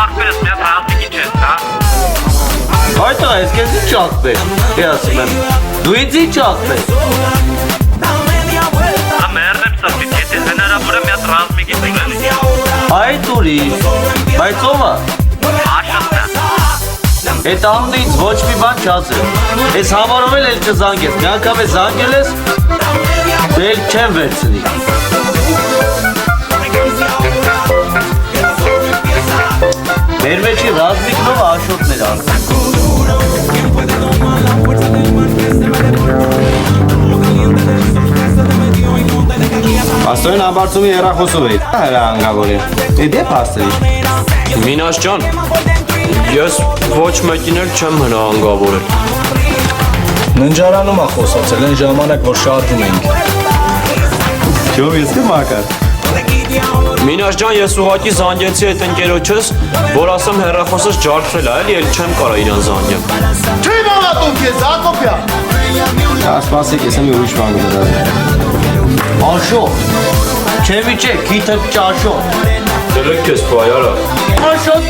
Ախպերս մի հատ ռազմիկի չես, հա։ Այդ այս քեզ ի՞նչ ախպեր։ Դե ասում եմ։ Դու ինձ ի՞նչ ախպեր։ Մերնեմ սրտից, եթե հնարավոր է մի հատ ռազմիկի տունել։ Այդ ուրիշ։ Բայց ո՞վ է։ Աշոտն է։ Այդ անունից ոչ մի բան չասել։ Այս համարով էլ չզանգես։ Մի անգամ է զանգել ես, դե էլ չեմ վերցնի։ Մեր մեջի ռազմիկնով աշոտներ արդեն։ Աստորեն ամբարձումի երախոսով էի, հրահանգավոր է, դեպ հաստրի։ Մինաշ ջան, ես ոչ մեկին էլ չեմ հնահանգավորել։ Ննջարանում է խոսացել, այն ժամանակ, որ շարժում էինք։ Չով ես կը մակար։ Մինաշ ջան, ես ուղղակի զանգեցի այդ ընկերոջս, որ ասեմ հեռախոսս ջարդրել է, էլի էլ չեմ կարող իրան զանգեմ։ Չի մալատում քեզ, Հակոբյա։ Սպասեք, ես եմ ուրիշ բան գտած։ Աշոտ։ Չեմիջե, քիթը ճաշոտ։ Դրեք քեզ պայարա։ Աշոտ